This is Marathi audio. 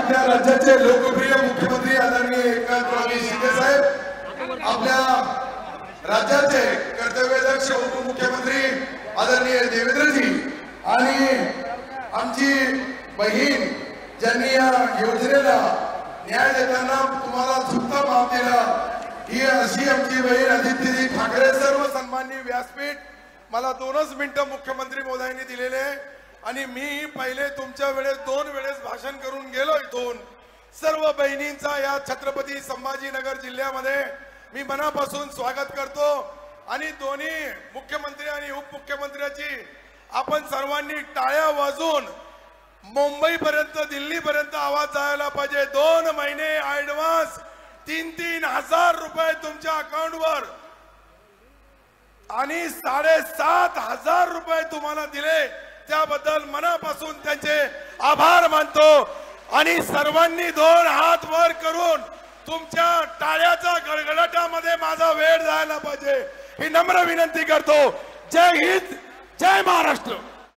आपल्या राज्याचे लोकप्रिय मुख्यमंत्री आदरणीय एकनाथ शिंदे साहेब, आपल्या राज्याचे कर्तव्यदक्ष उपमुख्यमंत्री आदरणीय देवेंद्रजी आणि आमची बहीण ज्यांनी या योजनेला न्याय देताना तुम्हाला झुकता माप दिला, ही अशी आमची बहीण आदित्यजी ठाकरे. सर्व सन्माननीय व्यासपीठ मला 2च मिनिटं मुख्यमंत्री महोदयांनी दिलेले आणि मी पहिले तुमच्या वेळेस 2 वेळेस भाषण करून गेलो इथून. सर्व बहिणींचा या छत्रपती संभाजीनगर जिल्ह्यामध्ये मी मनापासून स्वागत करतो आणि दोन्ही मुख्यमंत्री आणि उपमुख्यमंत्र्याची आपण सर्वांनी टाळ्या वाजवून मुंबई पर्यंत दिल्ली पर्यंत आवाज जायला पाहिजे. 2 महिने ऍडव्हान्स 3-3 हजार रुपये तुमच्या अकाउंटवर आणि 7,500 रुपये तुम्हाला दिले, त्याबद्दल मनापासून त्यांचे आभार मानतो आणि सर्वांनी 2 हात वर करून तुमच्या टाळ्याच्या गडगडाटामध्ये माझा वेळ जायला पाहिजे ही नम्र विनंती करतो. जय हिंद, जय महाराष्ट्र.